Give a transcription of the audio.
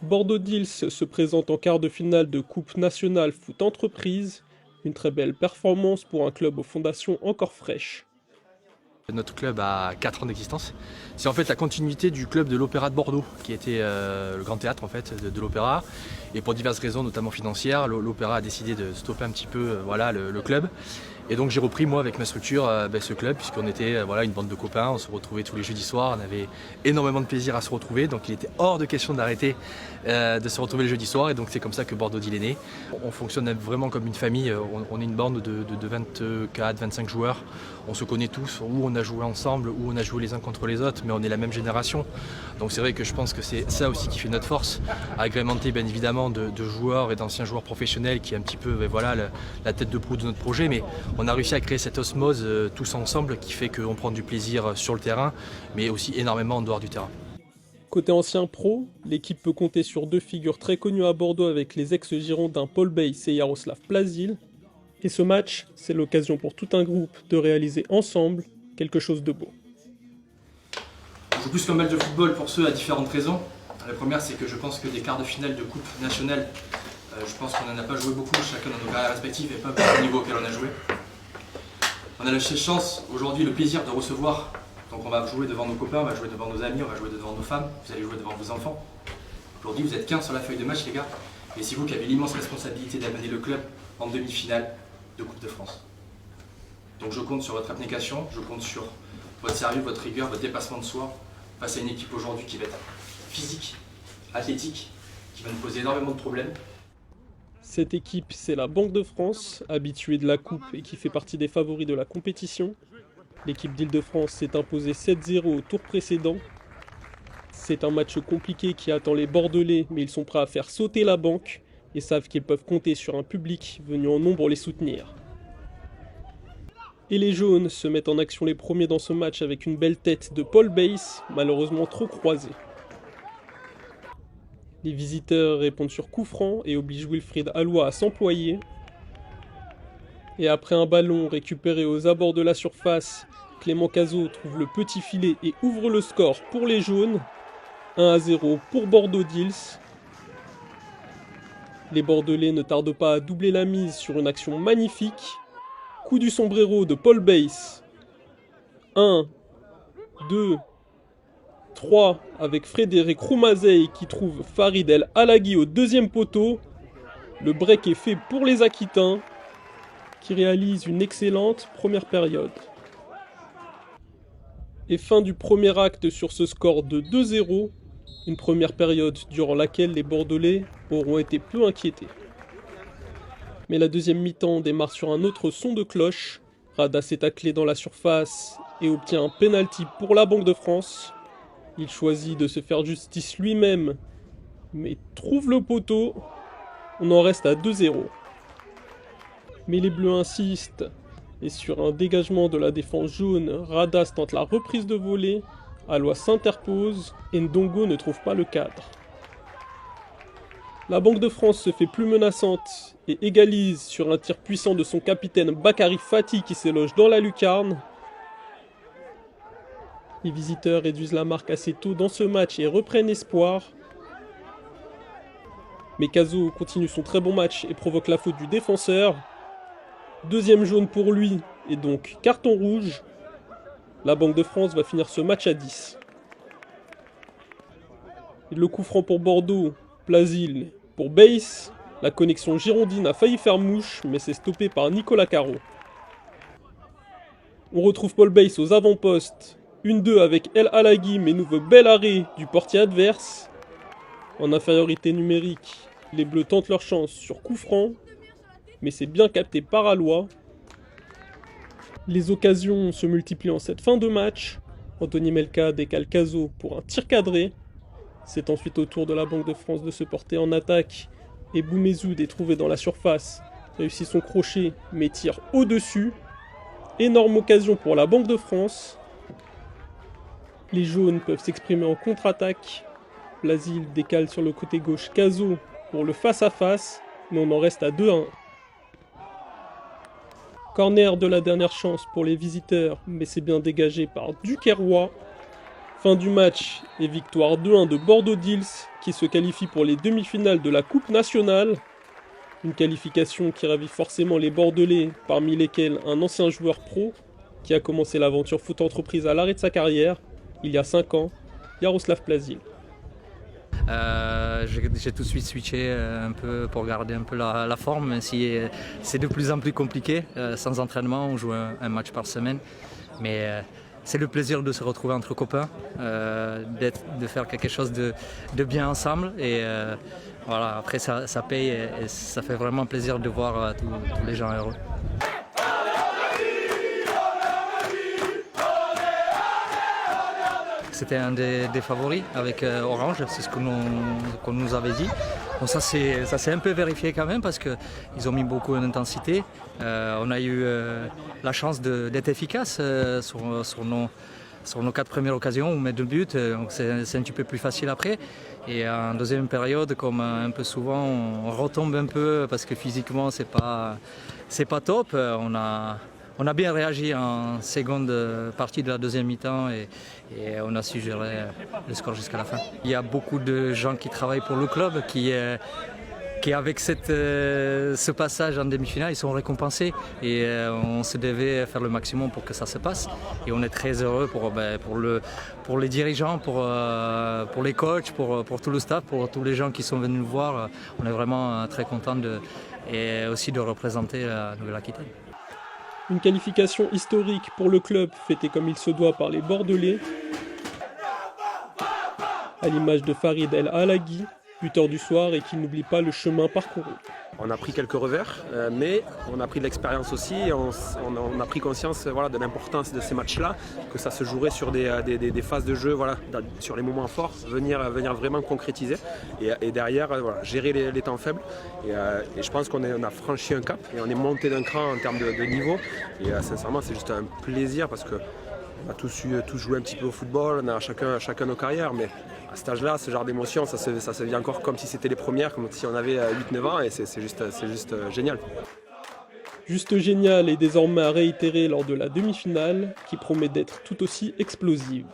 Bordeaux-Dils se présente en quart de finale de Coupe nationale foot entreprise. Une très belle performance pour un club aux fondations encore fraîches. Notre club a 4 ans d'existence. C'est en fait la continuité du club de l'Opéra de Bordeaux, qui était le grand théâtre en fait, de l'Opéra. Et pour diverses raisons, notamment financières, l'Opéra a décidé de stopper un petit peu le club. Et donc j'ai repris moi avec ma structure ce club, puisqu'on était une bande de copains, on se retrouvait tous les jeudis soirs, on avait énormément de plaisir à se retrouver, donc il était hors de question d'arrêter de se retrouver le jeudi soir, et donc c'est comme ça que Bordeaux-Dils est né. On fonctionne vraiment comme une famille, on est une bande de 24-25 joueurs, on se connaît tous, où on a joué ensemble, où on a joué les uns contre les autres, mais on est la même génération. Donc c'est vrai que je pense que c'est ça aussi qui fait notre force, agrémenté bien évidemment de joueurs et d'anciens joueurs professionnels qui est un petit peu la tête de proue de notre projet, mais on a réussi à créer cette osmose tous ensemble qui fait qu'on prend du plaisir sur le terrain, mais aussi énormément en dehors du terrain. Côté ancien pro, l'équipe peut compter sur deux figures très connues à Bordeaux avec les ex-girondins Paul Bays et Jaroslav Plazil. Et ce match, c'est l'occasion pour tout un groupe de réaliser ensemble quelque chose de beau. On joue plus qu'un match de football pour ceux à différentes raisons. La première, c'est que je pense que des quarts de finale de Coupe nationale, je pense qu'on n'en a pas joué beaucoup, chacun dans nos carrières respectives, et pas au niveau auquel on a joué. On a la chance aujourd'hui, le plaisir de recevoir. Donc on va jouer devant nos copains, on va jouer devant nos amis, on va jouer devant nos femmes, vous allez jouer devant vos enfants. Aujourd'hui vous êtes 15 sur la feuille de match les gars, et c'est vous qui avez l'immense responsabilité d'amener le club en demi-finale de Coupe de France. Donc je compte sur votre abnégation, je compte sur votre sérieux, votre rigueur, votre dépassement de soi, face à une équipe aujourd'hui qui va être physique, athlétique, qui va nous poser énormément de problèmes. Cette équipe, c'est la Banque de France, habituée de la Coupe et qui fait partie des favoris de la compétition. L'équipe d'Île-de-France s'est imposée 7-0 au tour précédent. C'est un match compliqué qui attend les Bordelais, mais ils sont prêts à faire sauter la banque et savent qu'ils peuvent compter sur un public venu en nombre les soutenir. Et les jaunes se mettent en action les premiers dans ce match avec une belle tête de Paul Bays, malheureusement trop croisée. Les visiteurs répondent sur coup franc et obligent Wilfried Alloy à s'employer. Et après un ballon récupéré aux abords de la surface, Clément Cazot trouve le petit filet et ouvre le score pour les jaunes. 1-0 pour Bordeaux-Dils. Les Bordelais ne tardent pas à doubler la mise sur une action magnifique. Coup du sombrero de Paul Bays. 1, 2, 3 avec Frédéric Roumazey qui trouve Farid El Halagui au deuxième poteau. Le break est fait pour les Aquitains qui réalisent une excellente première période. Et fin du premier acte sur ce score de 2-0, une première période durant laquelle les Bordelais auront été peu inquiétés. Mais la deuxième mi-temps démarre sur un autre son de cloche. Radas est taclé dans la surface et obtient un penalty pour la Banque de France. Il choisit de se faire justice lui-même, mais trouve le poteau. On en reste à 2-0. Mais les Bleus insistent, et sur un dégagement de la défense jaune, Radas tente la reprise de volée, Alloy s'interpose, et Ndongo ne trouve pas le cadre. La Banque de France se fait plus menaçante et égalise sur un tir puissant de son capitaine Bakary Fati qui s'éloge dans la lucarne. Les visiteurs réduisent la marque assez tôt dans ce match et reprennent espoir. Mais Cazot continue son très bon match et provoque la faute du défenseur. Deuxième jaune pour lui et donc carton rouge. La Banque de France va finir ce match à 10. Et le coup franc pour Bordeaux, Plazil pour Bays. La connexion girondine a failli faire mouche mais c'est stoppé par Nicolas Caro. On retrouve Paul Bays aux avant-postes. 1-2 avec El Halagui mais nouveau bel arrêt du portier adverse. En infériorité numérique, les Bleus tentent leur chance sur coup franc, mais c'est bien capté par Alloy. Les occasions se multiplient en cette fin de match. Anthony Melka décale Cazot pour un tir cadré. C'est ensuite au tour de la Banque de France de se porter en attaque. Et Boumezoud est trouvé dans la surface, réussit son crochet mais tire au-dessus. Énorme occasion pour la Banque de France. Les jaunes peuvent s'exprimer en contre-attaque. Plazil décale sur le côté gauche Cazot pour le face-à-face, mais on en reste à 2-1. Corner de la dernière chance pour les visiteurs, mais c'est bien dégagé par Duquerroy. Fin du match et victoire 2-1 de Bordeaux Dils qui se qualifie pour les demi-finales de la Coupe nationale. Une qualification qui ravit forcément les Bordelais, parmi lesquels un ancien joueur pro qui a commencé l'aventure foot entreprise à l'arrêt de sa carrière, il y a 5 ans, Yaroslav Plazil. J'ai tout de suite switché un peu pour garder un peu la forme, même si c'est de plus en plus compliqué. Sans entraînement, on joue un match par semaine. Mais c'est le plaisir de se retrouver entre copains, de faire quelque chose de bien ensemble. Et voilà, après ça paye et ça fait vraiment plaisir de voir tous les gens heureux. C'était un des favoris avec Orange, c'est ce qu'on nous avait dit. Bon, ça s'est un peu vérifié quand même parce qu'ils ont mis beaucoup d'intensité. On a eu la chance d'être efficace sur nos 4 premières occasions, on met 2 buts, donc c'est un petit peu plus facile après. Et en deuxième période, comme un peu souvent, on retombe un peu parce que physiquement c'est pas top. On a bien réagi en seconde partie de la deuxième mi-temps et on a su gérer le score jusqu'à la fin. Il y a beaucoup de gens qui travaillent pour le club qui avec ce passage en demi-finale, ils sont récompensés et on se devait faire le maximum pour que ça se passe. Et on est très heureux pour les dirigeants, pour les coachs, pour tout le staff, pour tous les gens qui sont venus nous voir. On est vraiment très contents et aussi de représenter la Nouvelle-Aquitaine. Une qualification historique pour le club fêtée comme il se doit par les Bordelais, à l'image de Farid El Halagui, buteur du soir et qui n'oublie pas le chemin parcouru. On a pris quelques revers, mais on a pris de l'expérience aussi. Et on a pris conscience de l'importance de ces matchs-là, que ça se jouerait sur des phases de jeu, sur les moments forts, venir vraiment concrétiser. Et derrière, gérer les temps faibles. Et je pense qu'on a franchi un cap et on est monté d'un cran en termes de niveau. Et sincèrement, c'est juste un plaisir parce que on a tous joué un petit peu au football, on a chacun nos carrières, mais à cet âge-là, ce genre d'émotion, ça se vit encore comme si c'était les premières, comme si on avait 8-9 ans, et c'est juste génial. Juste génial et désormais à réitérer lors de la demi-finale, qui promet d'être tout aussi explosive.